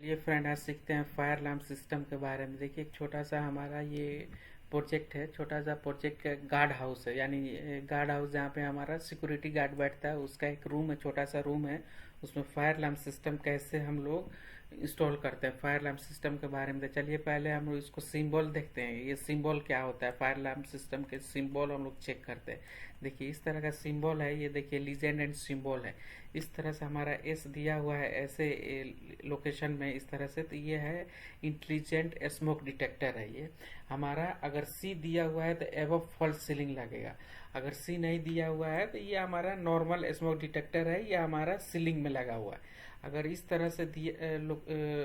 ये फ्रेंड आज सीखते हैं फायर अलार्म सिस्टम के बारे में। देखिए एक छोटा सा हमारा ये प्रोजेक्ट है, छोटा सा प्रोजेक्ट गार्ड हाउस है, यानी गार्ड हाउस जहाँ पे हमारा सिक्योरिटी गार्ड बैठता है, उसका एक रूम है, छोटा सा रूम है। उसमें फायर अलार्म सिस्टम कैसे हम लोग इंस्टॉल करते हैं, फायर अलार्म सिस्टम के बारे में। तो चलिए पहले हम लोग इसको सिंबल देखते हैं, ये सिंबल क्या होता है। फायर अलार्म सिस्टम के सिंबल हम लोग चेक करते हैं। देखिए इस तरह का सिंबल है, ये देखिए लीजेंड एंड सिंबल है। इस तरह से हमारा एस दिया हुआ है ऐसे लोकेशन में, इस तरह से। तो ये है इंटेलिजेंट स्मोक डिटेक्टर है ये हमारा। अगर सी दिया हुआ है तो एबव फॉल्स सीलिंग लगेगा। अगर सी नहीं दिया हुआ है तो ये हमारा नॉर्मल स्मोक डिटेक्टर है, ये हमारा सीलिंग में लगा हुआ है। अगर इस तरह से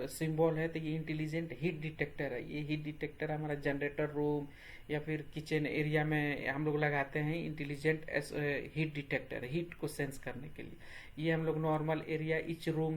सिंबल है तो ये इंटेलिजेंट हीट डिटेक्टर है। ये हीट डिटेक्टर हमारा जनरेटर रूम या फिर किचन एरिया में हम लोग लगाते हैं। इंटेलिजेंट हीट डिटेक्टर, हीट को सेंस करने के लिए। ये हम लोग नॉर्मल एरिया इच रूम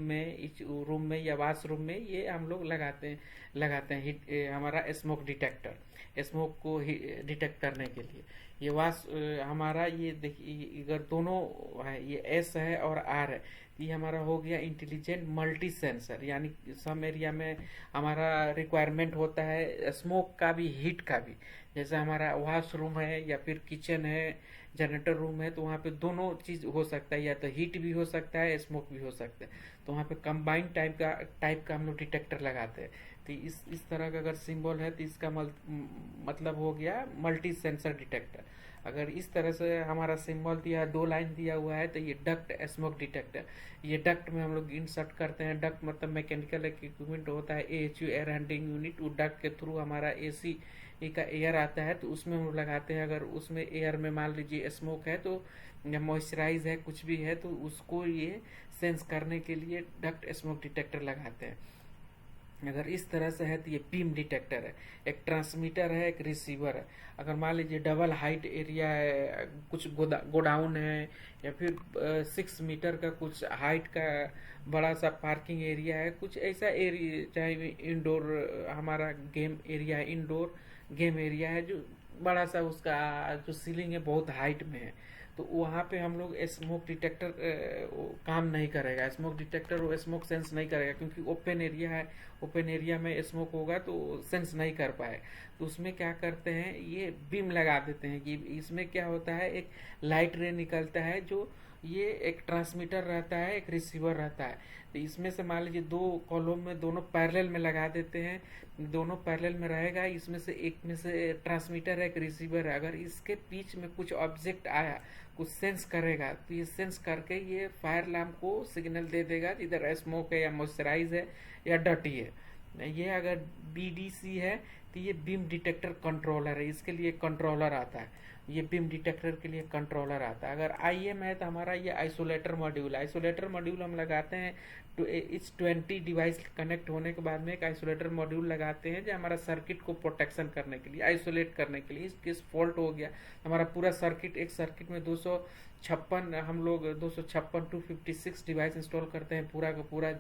में या वाशरूम में ये हम लोग लगाते हैं हीट हमारा स्मोक डिटेक्टर, स्मोक को डिटेक्ट करने के लिए। ये हमारा ये देखिए अगर दोनों है, ये एस है और आर है, ये हमारा हो गया इंटेलिजेंट मल्टी सेंसर। यानी सम एरिया में हमारा रिक्वायरमेंट होता है स्मोक का भी हीट का भी। जैसे हमारा वॉशरूम है या फिर किचन है, जनरेटर रूम है, तो वहाँ पे दोनों चीज हो सकता है, या तो हीट भी हो सकता है, स्मोक भी हो सकता है। तो वहाँ पे कंबाइंड टाइप का हम लोग डिटेक्टर लगाते हैं। तो इस तरह का अगर सिंबल है तो इसका मतलब हो गया मल्टी सेंसर डिटेक्टर। अगर इस तरह से हमारा सिंबल दिया, दो लाइन दिया हुआ है, तो ये डक्ट स्मोक डिटेक्टर। ये डक्ट में हम लोग इंसर्ट करते हैं। डक्ट मतलब मैकेनिकल इक्विपमेंट होता है, एएचयू एयर हैंडलिंग यूनिट। वो डक्ट के थ्रू हमारा एसी का एयर आता है, तो उसमें हम लोग लगाते हैं। अगर उसमें एयर में मान लीजिए स्मोक है तो या मॉइस्चराइज है, कुछ भी है, तो उसको ये सेंस करने के लिए डक्ट स्मोक डिटेक्टर लगाते हैं। अगर इस तरह से है तो ये बीम डिटेक्टर है। एक ट्रांसमीटर है, एक रिसीवर है। अगर मान लीजिए डबल हाइट एरिया है, कुछ गोडाउन है, या फिर 6 मीटर का कुछ हाइट का बड़ा सा पार्किंग एरिया है, कुछ ऐसा एरिया, चाहे इंडोर हमारा गेम एरिया है, इंडोर गेम एरिया है, जो बड़ा सा उसका जो सीलिंग है बहुत हाइट में है, तो वहाँ पे हम लोग स्मोक डिटेक्टर काम नहीं करेगा। स्मोक डिटेक्टर वो स्मोक सेंस नहीं करेगा, क्योंकि ओपन एरिया है, ओपन एरिया में स्मोक होगा तो सेंस नहीं कर पाए। तो उसमें क्या करते हैं, ये बीम लगा देते हैं। कि इसमें क्या होता है, एक लाइट रे निकलता है, जो ये एक ट्रांसमीटर रहता है, एक रिसीवर रहता है। तो इसमें से मान लीजिए दो कॉलम में दोनों पैरेलल में लगा देते हैं, दोनों पैरेलल में रहेगा। इसमें से एक में से ट्रांसमीटर है, एक रिसीवर है। अगर इसके बीच में कुछ ऑब्जेक्ट आया, कुछ सेंस करेगा, तो ये सेंस करके ये फायर अलार्म को सिग्नल दे देगा इधर स्मोक है या मॉइस्चराइज है या डर्टी है। ये अगर बीडीसी है तो ये बीम डिटेक्टर कंट्रोलर है, इसके लिए कंट्रोलर आता है। ये बीम डिटेक्टर के लिए कंट्रोलर आता है। अगर आईएम है तो हमारा ये आइसोलेटर मॉड्यूल, आइसोलेटर मॉड्यूल हम लगाते हैं। तो इस 20 डिवाइस कनेक्ट होने के बाद में एक आइसोलेटर मॉड्यूल लगाते हैं, जो हमारा सर्किट को प्रोटेक्शन करने के लिए, आइसोलेट करने के लिए। इस फॉल्ट हो गया हमारा पूरा सर्किट, एक सर्किट में 256 हम लोग 256 256 डिवाइस इंस्टॉल करते हैं, पूरा का पूरा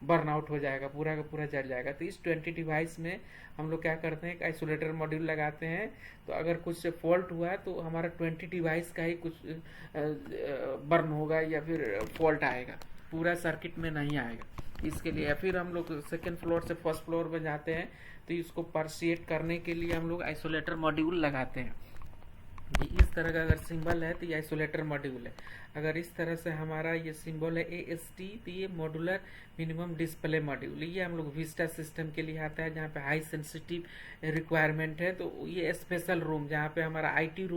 बर्न आउट हो जाएगा, पूरा का पूरा जल जाएगा। तो इस 20 डिवाइस में हम लोग क्या करते हैं, एक आइसोलेटर मॉड्यूल लगाते हैं। तो अगर कुछ फॉल्ट हुआ है तो हमारा 20 डिवाइस का ही कुछ बर्न होगा या फिर फॉल्ट आएगा, पूरा सर्किट में नहीं आएगा। इसके लिए फिर हम लोग सेकेंड फ्लोर से फर्स्ट फ्लोर में जाते हैं, तो इसको परसिएट करने के लिए हम लोग आइसोलेटर मॉड्यूल लगाते हैं। इस तरह का अगर सिंबल है तो ये आइसोलेटर मॉड्यूल है। अगर इस तरह से हमारा ये सिंबल है AST, तो ये मॉड्यूलर मिनिमम डिस्प्ले मॉड्यूल। ये हम लोग विस्टा सिस्टम के लिए आता है, जहाँ पे हाई सेंसिटिव रिक्वायरमेंट है। तो ये स्पेशल रूम, जहाँ पे हमारा आईटी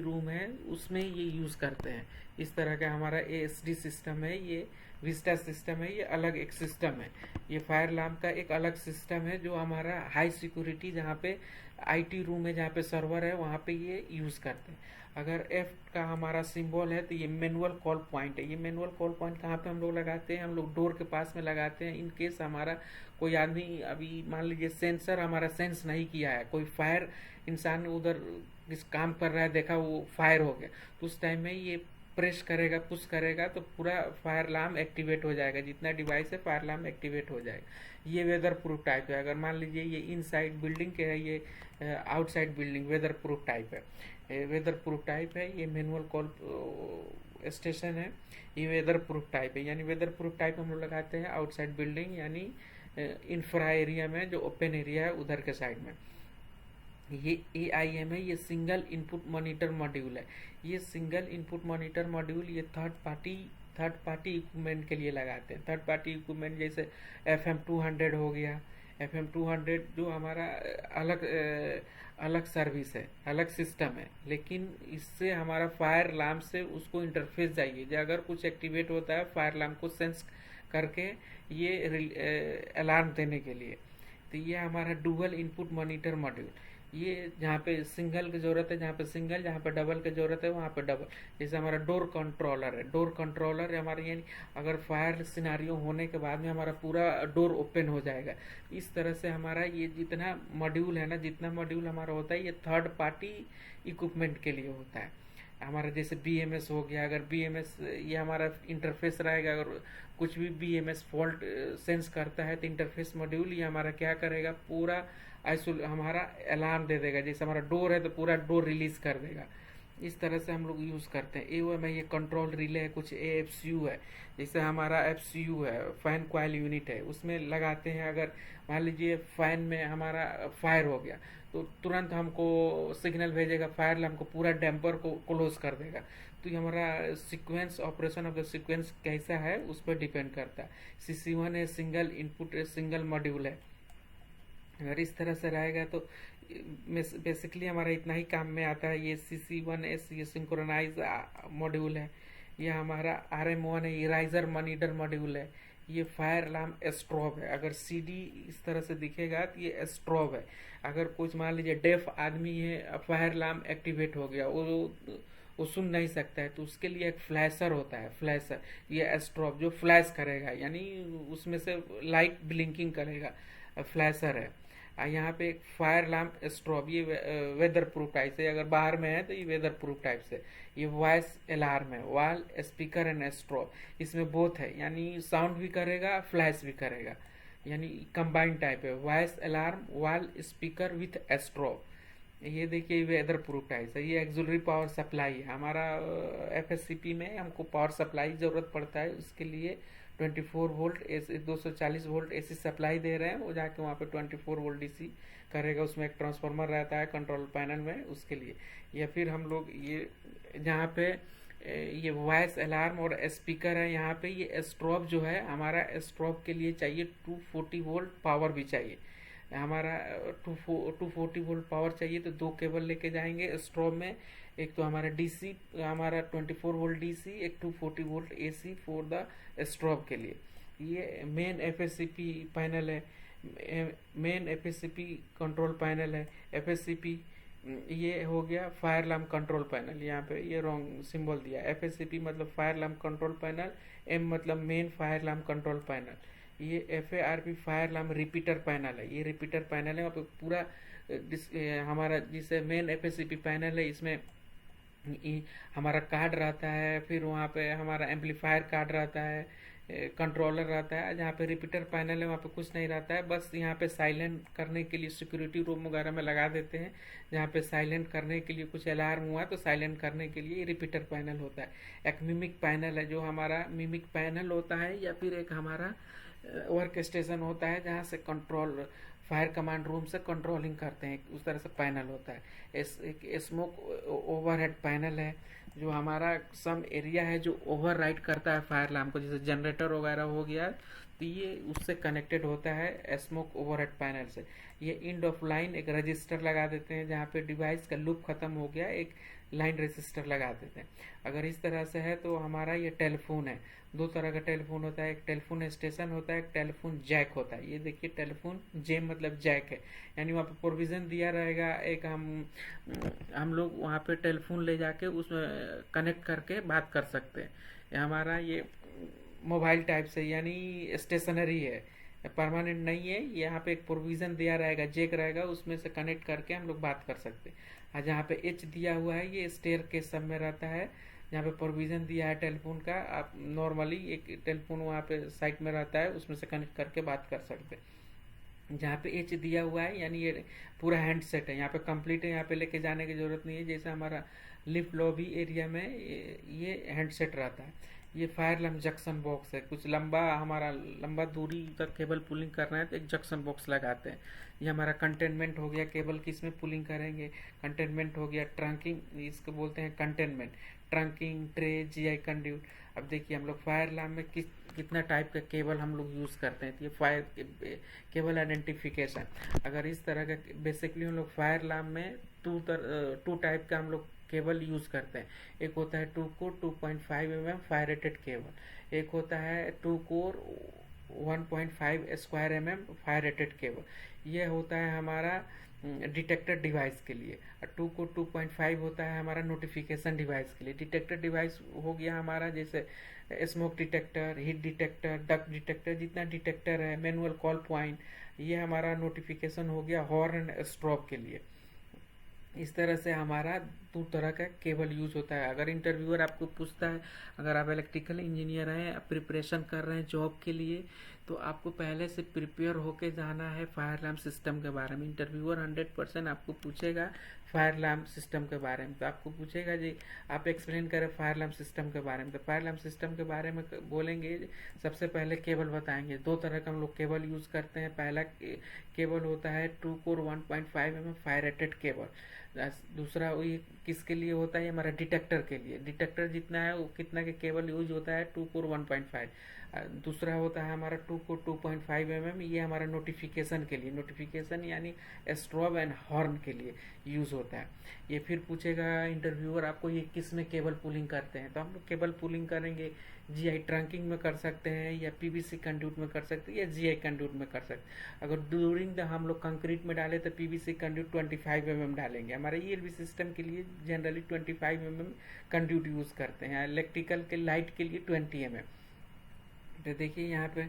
रूम है, उसमें ये यूज करते हैं। इस तरह का हमारा ASD सिस्टम है, ये विस्टा सिस्टम है, ये अलग एक सिस्टम है। ये फायर अलार्म का एक अलग सिस्टम है, जो हमारा हाई सिक्योरिटी जहाँ पे आईटी रूम है, जहाँ पे सर्वर है, वहाँ पे ये यूज करते हैं। अगर F का हमारा सिंबल है तो ये मैनुअल कॉल पॉइंट है। ये मैनुअल कॉल पॉइंट कहाँ पे हम लोग लगाते हैं, हम लोग डोर के पास में लगाते हैं। इन केस हमारा कोई आदमी अभी मान लीजिए सेंसर हमारा सेंस नहीं किया है, कोई फायर इंसान उधर किस काम कर रहा है, देखा वो फायर हो गया, तो उस टाइम में ये प्रेस करेगा, पुश करेगा, तो पूरा फायर अलार्म एक्टिवेट हो जाएगा। जितना डिवाइस है फायर अलार्म एक्टिवेट हो जाएगा। ये वेदर प्रूफ टाइप है। अगर मान लीजिए ये इनसाइड बिल्डिंग के है, ये outside building, weatherproof type है। वेदर प्रूफ टाइप है। ये मैनुअल कॉल स्टेशन है ये वेदर प्रूफ टाइप है, यानी वेदर प्रूफ टाइप हम लोग लगाते हैं आउटसाइड बिल्डिंग यानी इंफ्रा एरिया में, जो ओपन एरिया है उधर के साइड में। ये AIM है, ये सिंगल इनपुट मॉनिटर मॉड्यूल है। ये सिंगल इनपुट मॉनिटर मॉड्यूल ये थर्ड पार्टी इक्विपमेंट के लिए लगाते हैं। थर्ड पार्टी इक्विपमेंट जैसे FM200 हो गया। FM200 जो हमारा अलग सर्विस है, अलग सिस्टम है, लेकिन इससे हमारा फायर अलार्म से उसको इंटरफेस चाहिए। जो अगर कुछ एक्टिवेट होता है फायर अलार्म को सेंस करके ये अलार्म देने के लिए, तो ये हमारा डुअल इनपुट मॉनिटर मॉड्यूल। ये जहाँ पे सिंगल की जरूरत है, जहाँ पे सिंगल, जहाँ पे डबल की जरूरत है वहाँ पे डबल। जैसे हमारा डोर कंट्रोलर है, डोर कंट्रोलर हमारे यानी अगर फायर सिनारियो होने के बाद में हमारा पूरा डोर ओपन हो जाएगा। इस तरह से हमारा ये जितना मॉड्यूल है ना, जितना मॉड्यूल हमारा होता है ये थर्ड पार्टी इक्विपमेंट के लिए होता है। हमारा जैसे BMS हो गया, अगर BMS ये हमारा इंटरफेस रहेगा, अगर कुछ भी BMS फॉल्ट सेंस करता है तो इंटरफेस मॉड्यूल ये हमारा क्या करेगा, पूरा हमारा अलार्म दे देगा। जैसे हमारा डोर है तो पूरा डोर रिलीज कर देगा। इस तरह से हम लोग यूज करते हैं। AOM है, ये कंट्रोल रिले है। कुछ AFCU है, जैसे हमारा FCU है, फैन कॉइल यूनिट है, उसमें लगाते हैं। अगर मान लीजिए फैन में हमारा फायर हो गया तो तुरंत हमको सिग्नल भेजेगा, फायर अलार्म को पूरा डैम्पर को क्लोज कर देगा। तो ये हमारा sequence, operation of the sequence कैसा है उस पर डिपेंड करता है। CC1 है, सिंगल इनपुट सिंगल मॉड्यूल है। अगर इस तरह से रहेगा तो बेसिकली हमारा इतना ही काम में आता है। ये CC1S ये सिंक्रोनाइज मॉड्यूल है। ये हमारा RM1 है, इराइजर मॉनिटर मॉड्यूल है। ये फायर अलार्म स्ट्रोब है। अगर CD इस तरह से दिखेगा तो ये स्ट्रोब है। अगर कुछ मान लीजिए डेफ आदमी है, फायर अलार्म एक्टिवेट हो गया, वो सुन नहीं सकता है, तो उसके लिए एक फ्लैशर होता है, फ्लैशर। ये स्ट्रोब जो फ्लैश करेगा, यानी उसमें से लाइट ब्लिंकिंग करेगा, फ्लैशर है। यहाँ पे एक फायर अलार्म स्ट्रोब, ये वेदर प्रूफ टाइप से, अगर बाहर में है तो ये वेदर प्रूफ टाइप से। ये वॉइस अलार्म है, वॉल स्पीकर एंड स्ट्रोब, इसमें बोथ है, यानी साउंड भी करेगा फ्लैश भी करेगा, यानी कंबाइन टाइप है। Voice alarm, wall speaker with strobe. ये देखिए वेदर प्रूफ टाइप है। ये एक्सुलरी पावर सप्लाई है हमारा। FSCP में हमको पावर सप्लाई जरूरत पड़ता है, उसके लिए 24 वोल्ट 240 वोल्ट AC सप्लाई दे रहे हैं। वो जाके वहाँ पे 24 वोल्ट DC करेगा। उसमें एक ट्रांसफार्मर रहता है कंट्रोल पैनल में, उसके लिए। या फिर हम लोग ये जहाँ पे ये वॉइस अलार्म और स्पीकर है, यहाँ पे ये स्ट्रोब जो है हमारा, स्ट्रोब के लिए चाहिए 240 वोल्ट पावर भी चाहिए हमारा। 240 वोल्ट पावर चाहिए तो 2 केबल लेके जाएंगे स्ट्रोब में। एक तो हमारा DC हमारा 24 वोल्ट DC, एक 240 volt AC for the strobe के लिए। ये मेन FSCP पैनल है, मेन FSCP कंट्रोल पैनल है। FSCP ये हो गया फायर अलार्म कंट्रोल पैनल। यहाँ पे ये रॉन्ग सिंबल दिया। FSCP मतलब fire alarm control panel, M मतलब main fire alarm control panel. ये FARP fire alarm repeater panel है। ये रिपीटर पैनल है, वहाँ पे पूरा हमारा जिसे मेन FSCP पैनल है, इसमें हमारा कार्ड रहता है, फिर वहाँ पे हमारा एम्पलीफायर कार्ड रहता है, कंट्रोलर रहता है। जहाँ पे रिपीटर पैनल है वहाँ पे कुछ नहीं रहता है, बस यहाँ पे साइलेंट करने के लिए सिक्योरिटी रूम वगैरह में लगा देते हैं। जहाँ पे साइलेंट करने के लिए कुछ अलार्म हुआ तो साइलेंट करने के लिए रिपीटर पैनल होता है। एक मिमिक पैनल है, जो हमारा मिमिक पैनल होता है, या फिर एक हमारा वर्क स्टेशन होता है जहाँ से कंट्रोल फायर कमांड रूम से कंट्रोलिंग करते हैं, उस तरह से पैनल होता है। एक स्मोक ओवरहेड पैनल है, जो हमारा सम एरिया है जो ओवरराइड करता है फायर अलार्म को, जैसे जनरेटर वगैरह हो गया तो ये उससे कनेक्टेड होता है स्मोक ओवरहेड पैनल से। ये एंड ऑफ लाइन एक रजिस्टर लगा देते हैं, जहाँ पे डिवाइस का लूप खत्म हो गया एक लाइन रजिस्टर लगा देते हैं। अगर इस तरह से है तो हमारा ये टेलीफोन है। 2 तरह का टेलीफोन होता है, एक टेलीफोन स्टेशन होता है, एक टेलीफोन जैक होता है। ये देखिए टेलीफोन जेम मतलब जैक है, यानी वहाँ पे प्रोविजन दिया रहेगा। एक हम लोग वहाँ पे टेलीफोन ले जाके उसमें कनेक्ट करके बात कर सकते हैं। हमारा ये मोबाइल टाइप से, यानी स्टेशनरी है, परमानेंट नहीं है। यहाँ पे एक प्रोविजन दिया रहेगा, जैक रहेगा, उसमें से कनेक्ट करके हम लोग बात कर सकते हैं। और जहाँ पे H दिया हुआ है ये स्टेयर के सब में रहता है, जहाँ पे प्रोविजन दिया है टेलीफोन का। आप नॉर्मली एक टेलीफोन वहाँ पे साइट में रहता है, उसमें से कनेक्ट करके बात कर सकते हैं। जहाँ पे H दिया हुआ है यानी ये पूरा हैंडसेट है, यहाँ पे कंप्लीट है, यहाँ पे लेके जाने की जरूरत नहीं है। जैसे हमारा लिफ्ट लॉबी एरिया में ये हैंडसेट रहता है। ये फायर अलार्म जंक्शन बॉक्स है। कुछ हमारा लंबा दूरी तक केबल पुलिंग करना है तो एक जंक्शन बॉक्स लगाते हैं। ये हमारा कंटेनमेंट हो गया, केबल किस में पुलिंग करेंगे। कंटेनमेंट हो गया, ट्रंकिंग इसको बोलते हैं containment, trunking, tray, GI conduit. अब देखिए हम लोग फायर अलार्म में कितना टाइप का केबल हम लोग यूज़ करते हैं। तो ये फायर केबल आइडेंटिफिकेशन, अगर इस तरह का बेसिकली हम लोग फायर अलार्म में टू टाइप का हम लोग केबल यूज़ करते हैं। एक होता है 2 core 2.5 mm fire rated cable, एक होता है 2 core 1.5 square mm fire rated cable. ये होता है हमारा डिटेक्टर डिवाइस के लिए। 2 को 2.5 होता है हमारा नोटिफिकेशन डिवाइस के लिए। डिटेक्टर डिवाइस हो गया हमारा जैसे smoke detector, heat detector, duck detector, जितना डिटेक्टर है, मैनुअल कॉल पॉइंट। ये हमारा नोटिफिकेशन हो गया हॉर्न एंड स्ट्रोब के लिए। इस तरह से हमारा 2 तरह का केबल यूज होता है। अगर इंटरव्यूअर आपको पूछता है, अगर आप इलेक्ट्रिकल इंजीनियर हैं, प्रिपरेशन कर रहे हैं जॉब के लिए, तो आपको पहले से प्रिपेयर होके जाना है फायर अलार्म सिस्टम के बारे में। इंटरव्यूअर 100% आपको पूछेगा फायर अलार्म सिस्टम के बारे में। तो आपको पूछेगा जी आप एक्सप्लेन करें फायर अलार्म सिस्टम के बारे में। तो फायर अलार्म सिस्टम के बारे में बोलेंगे, सबसे पहले केबल बताएंगे। 2 तरह का हम लोग केबल यूज करते हैं। पहला केबल होता है 2 core 1.5 mm fire rated cable. दूसरा ये किसके लिए होता है, हमारा डिटेक्टर के लिए। डिटेक्टर जितना है वो कितना के केबल यूज होता है, 2 कोर 1.5। दूसरा होता है हमारा 2 कोर 2.5 mm, ये हमारा नोटिफिकेशन के लिए, नोटिफिकेशन यानी स्ट्रोब एंड हॉर्न के लिए यूज होता है। ये फिर पूछेगा इंटरव्यूअर आपको ये किस में केबल पुलिंग करते हैं। तो हम लोग केबल पुलिंग करेंगे जीआई ट्रंकिंग में कर सकते हैं, या पीवीसी कंड्यूट में कर सकते हैं, या जीआई कंड्यूट में कर सकते हैं। अगर ड्यूरिंग द हम लोग कंक्रीट में डाले तो पीवीसी कंड्यूट 25 mm डालेंगे। हमारे ईएलबी सिस्टम के लिए जनरली 25 mm कंड्यूट यूज करते हैं। इलेक्ट्रिकल के लाइट के लिए 20 mm। तो देखिए यहाँ पे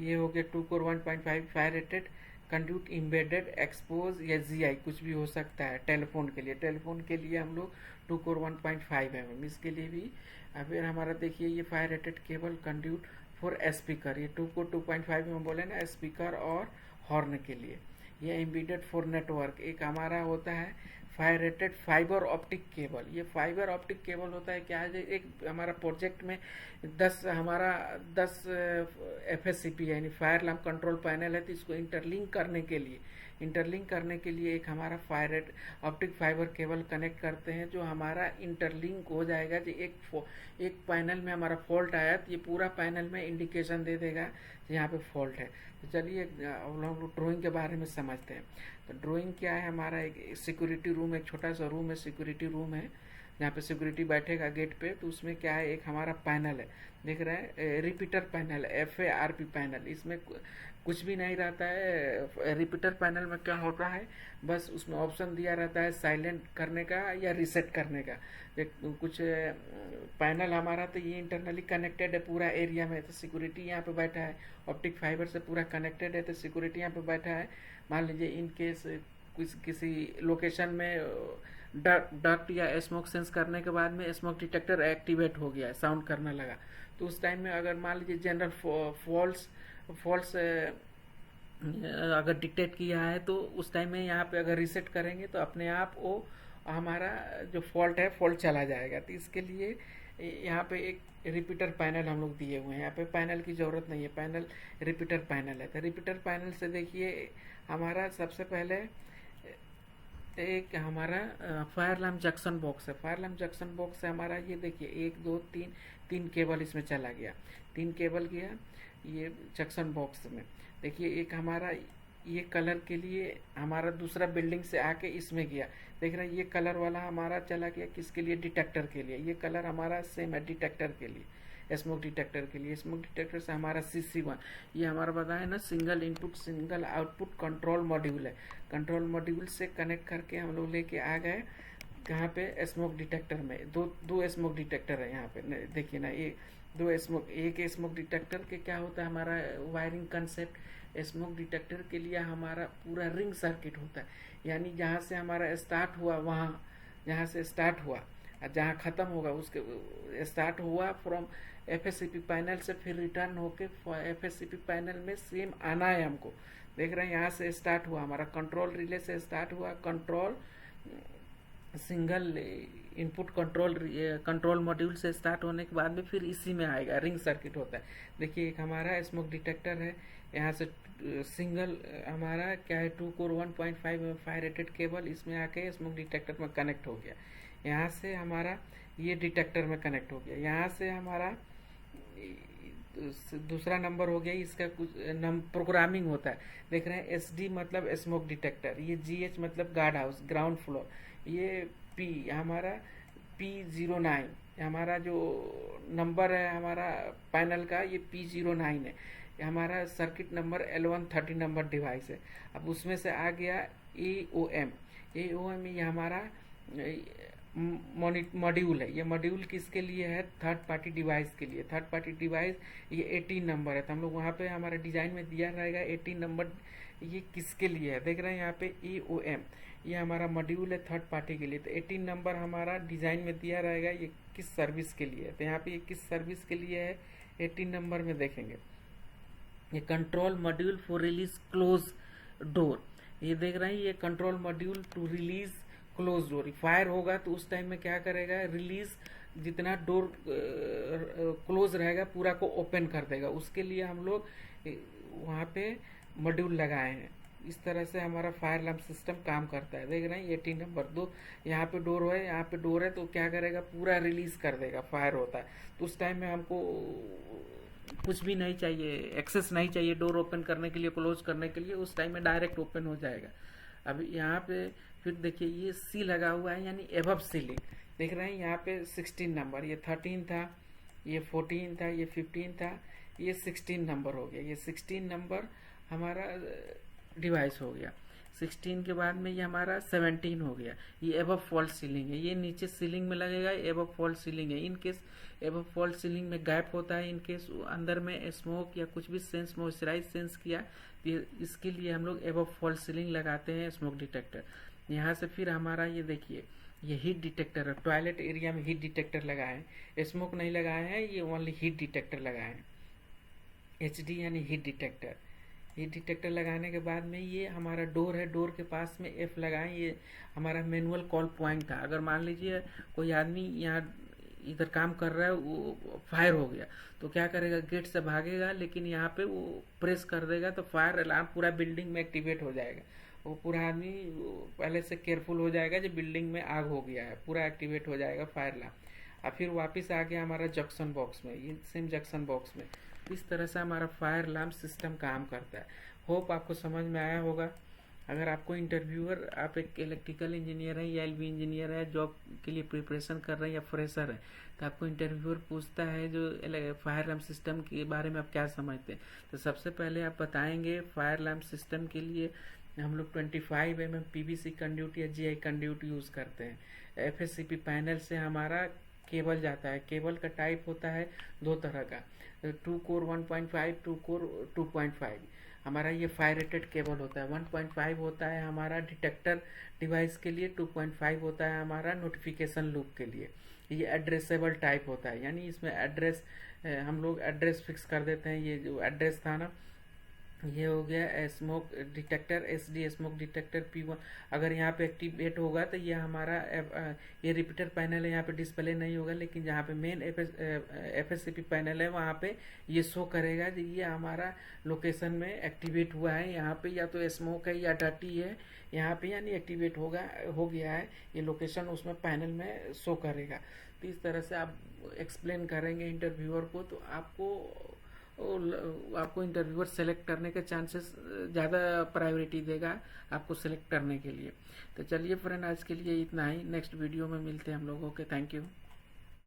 ये हो गया 2 core 1.5 fire rated conduit embedded expose या जीआई कुछ भी हो सकता है। टेलीफोन के लिए, टेलीफोन के लिए हम लोग 2 कोर 1.5 mm, इसके लिए भी। फिर हमारा देखिए ये fire rated cable conduit for speaker, ये 2 कोर 2.5 mm बोले ना, स्पीकर और हॉर्न के लिए। ये एम्बेडेड फॉर नेटवर्क, एक हमारा होता है fire rated fibre optic cable. ये फाइबर ऑप्टिक केबल होता है क्या है, एक हमारा प्रोजेक्ट में 10 FSCP यानी फायर अलार्म कंट्रोल पैनल है, तो इसको इंटरलिंक करने के लिए एक हमारा fire optic fibre cable connect करते हैं, जो हमारा इंटरलिंक हो जाएगा। जो एक पैनल में हमारा फॉल्ट आया तो ये पूरा पैनल में इंडिकेशन दे देगा यहाँ पे फॉल्ट है। तो चलिए हम लोग ड्राइंग के बारे में समझते हैं। तो ड्राइंग क्या है, हमारा एक सिक्योरिटी रूम, एक छोटा सा रूम है, सिक्योरिटी रूम है, जहाँ पे सिक्योरिटी बैठेगा गेट पे। तो उसमें क्या है, एक हमारा पैनल है, देख रहे हैं, रिपीटर पैनल है, FARP पैनल। इसमें कुछ भी नहीं रहता है। रिपीटर पैनल में क्या होता है, बस उसमें ऑप्शन दिया रहता है साइलेंट करने का या रीसेट करने का। कुछ पैनल हमारा तो ये इंटरनली कनेक्टेड है पूरा एरिया में। तो सिक्योरिटी यहाँ पे बैठा है, ऑप्टिक फाइबर से पूरा कनेक्टेड है, तो सिक्योरिटी यहाँ पे बैठा है। मान लीजिए इन केस किसी लोकेशन में डक्ट या स्मोक सेंस करने के बाद में स्मोक डिटेक्टर एक्टिवेट हो गया है, साउंड करने लगा, तो उस टाइम में अगर मान लीजिए जनरल फॉल्स अगर डिटेक्ट किया है, तो उस टाइम में यहाँ पे अगर रीसेट करेंगे तो अपने आप वो हमारा जो फॉल्ट चला जाएगा। तो इसके लिए यहाँ पे एक रिपीटर पैनल हम लोग दिए हुए हैं। यहाँ पे पैनल की ज़रूरत नहीं है, पैनल रिपीटर पैनल है। तो रिपीटर पैनल से देखिए हमारा सबसे पहले एक हमारा फायर अलार्म जंक्शन बॉक्स है। फायर अलार्म जंक्शन बॉक्स है हमारा, ये देखिए 1 2 3 केबल इसमें चला गया, 3 केबल गया ये जंक्शन बॉक्स में। देखिए एक हमारा ये कलर के लिए हमारा दूसरा बिल्डिंग से आके इसमें गया, देख रहे हैं, ये कलर वाला हमारा चला गया किसके लिए, डिटेक्टर के लिए। ये कलर हमारा सेम है डिटेक्टर के लिए, स्मोक डिटेक्टर के लिए। स्मोक डिटेक्टर से हमारा CC1, ये हमारा बताया ना, single input single output control module है। कंट्रोल मॉड्यूल से कनेक्ट करके हम लोग लेके आ गए कहाँ पे, स्मोक डिटेक्टर में। दो स्मोक डिटेक्टर है यहाँ पे, देखिए ना, ये एक स्मोक डिटेक्टर के क्या होता है हमारा वायरिंग कंसेप्ट। स्मोक डिटेक्टर के लिए हमारा पूरा रिंग सर्किट होता है, यानी जहाँ से हमारा स्टार्ट हुआ वहाँ, जहाँ से स्टार्ट हुआ और जहाँ ख़त्म होगा, उसके स्टार्ट हुआ फ्रॉम FSCP पैनल से, फिर रिटर्न होके FSCP पैनल में सेम आना है हमको। देख रहे हैं यहाँ से स्टार्ट हुआ हमारा कंट्रोल रिले से स्टार्ट हुआ, control single input control module से स्टार्ट होने के बाद में फिर इसी में आएगा, रिंग सर्किट होता है। देखिए एक हमारा स्मोक डिटेक्टर है, यहाँ से सिंगल हमारा क्या है 2 core 1.5 mm fire rated cable इसमें आके स्मोक डिटेक्टर में कनेक्ट हो गया। यहाँ से हमारा ये डिटेक्टर में कनेक्ट हो गया। यहाँ से हमारा दूसरा नंबर हो गया, इसका कुछ प्रोग्रामिंग होता है, देख रहे हैं। SD मतलब स्मोक डिटेक्टर, ये GH मतलब गार्ड हाउस ग्राउंड फ्लोर, ये P हमारा P09 हमारा जो नंबर है हमारा पैनल का, ये P09 है। हमारा circuit number L130 number device है। अब उसमें से आ गया AOM ये हमारा मॉड्यूल है। ये मॉड्यूल किसके लिए है? थर्ड पार्टी डिवाइस के लिए। थर्ड पार्टी डिवाइस ये 18 नंबर है, तो हम लोग वहाँ पे हमारा डिजाइन में दिया रहेगा 18 नंबर ये किसके लिए है। देख रहे हैं यहाँ पे AOM ये हमारा मॉड्यूल है थर्ड पार्टी के लिए, तो 18 नंबर हमारा डिजाइन में दिया रहेगा ये किस सर्विस के लिए है। तो यहाँ पे ये किस सर्विस के लिए है 18 नंबर में देखेंगे। ये control module for release close door, ये देख रहे हैं ये control module to release close door. Fire होगा तो उस टाइम में क्या करेगा, रिलीज जितना डोर क्लोज रहेगा पूरा को ओपन कर देगा। उसके लिए हम लोग वहाँ पे मॉड्यूल लगाए हैं। इस तरह से हमारा फायर अलार्म सिस्टम काम करता है। देख रहे हैं 18 नंबर 2 यहाँ पे डोर है, यहाँ पे डोर है, तो क्या करेगा पूरा रिलीज कर देगा। फायर होता है तो उस टाइम में हमको कुछ भी नहीं चाहिए, एक्सेस नहीं चाहिए डोर ओपन करने के लिए, क्लोज करने के लिए, उस टाइम में डायरेक्ट ओपन हो जाएगा। अब यहाँ पे फिर देखिए ये C लगा हुआ है यानी एबव सीलिंग। देख रहे हैं यहाँ पे 16 नंबर, ये 13 था, ये 14 था, ये 15 था, ये 16 नंबर हो गया। ये 16 नंबर हमारा डिवाइस हो गया। 16 के बाद में ये हमारा 17 हो गया। ये एबव फॉल्ट सीलिंग है, ये नीचे सीलिंग में लगेगा, एबव फॉल्ट सीलिंग है। In case above fault ceiling में गैप होता है, इन केस अंदर में स्मोक या कुछ भी सेंस मॉइस्चराइज सेंस किया, इसके लिए हम लोग एबव फॉल्ट सीलिंग लगाते हैं स्मोक डिटेक्टर। यहाँ से फिर हमारा ये देखिए ये हीट डिटेक्टर है, टॉयलेट एरिया में हीट डिटेक्टर लगाए हैं, स्मोक नहीं लगाए हैं, ये ओनली हीट डिटेक्टर लगाए हैं। HD यानी हीट डिटेक्टर। हीट डिटेक्टर लगाने के बाद में ये हमारा डोर है, डोर के पास में F लगाएं, ये हमारा मैनुअल कॉल पॉइंट था। अगर मान लीजिए कोई आदमी यहाँ इधर काम कर रहा है, वो फायर हो गया तो क्या करेगा, गेट से भागेगा, लेकिन यहाँ पे वो प्रेस कर देगा तो फायर अलार्म पूरा बिल्डिंग में एक्टिवेट हो जाएगा। वो पूरा आदमी पहले से केयरफुल हो जाएगा, जो बिल्डिंग में आग हो गया है पूरा एक्टिवेट हो जाएगा फायर अलार्म। और फिर वापस आ गया हमारा जंक्शन बॉक्स में, ये सेम जंक्शन बॉक्स में। इस तरह से हमारा फायर अलार्म सिस्टम काम करता है। होप आपको समझ में आया होगा। अगर आपको इंटरव्यूअर, आप एक इलेक्ट्रिकल इंजीनियर है या LV इंजीनियर है, जॉब के लिए प्रिपरेशन कर रहे हैं या फ्रेशर है, तो आपको इंटरव्यूअर पूछता है जो फायर अलार्म सिस्टम के बारे में आप क्या समझते हैं, तो सबसे पहले आप बताएंगे फायर अलार्म सिस्टम के लिए हम लोग 25 mm PVC कंड्यूट या GI कंड्यूट यूज़ करते हैं। FSCP पैनल से हमारा केबल जाता है। केबल का टाइप होता है 2 तरह का, 2 कोर 1.5, 2 कोर 2.5। हमारा ये फायर रेटेड केबल होता है। 1.5 होता है हमारा डिटेक्टर डिवाइस के लिए, 2.5 होता है हमारा नोटिफिकेशन लूप के लिए। ये एड्रेसेबल टाइप होता है, यानी इसमें एड्रेस हम लोग एड्रेस फिक्स कर देते हैं। ये जो एड्रेस था ना, ये हो गया smoke detector SD smoke detector P1। अगर यहाँ पे एक्टिवेट होगा तो ये हमारा ये रिपीटर पैनल है, यहाँ पे डिस्प्ले नहीं होगा, लेकिन जहाँ पे मेन FSCP पैनल है वहाँ पे ये शो करेगा कि ये हमारा लोकेशन में एक्टिवेट हुआ है। यहाँ पे या तो स्मोक है या डर्टी है, यहाँ पे यानी एक्टिवेट हो गया है, ये लोकेशन उसमें पैनल में शो करेगा। तो इस तरह से आप एक्सप्लेन करेंगे इंटरव्यूअर को, तो आपको इंटरव्यूअर सेलेक्ट करने के चांसेस ज़्यादा प्रायोरिटी देगा आपको सेलेक्ट करने के लिए। तो चलिए फ्रेंड, आज के लिए इतना ही। नेक्स्ट वीडियो में मिलते हैं हम लोगों के। Thank you.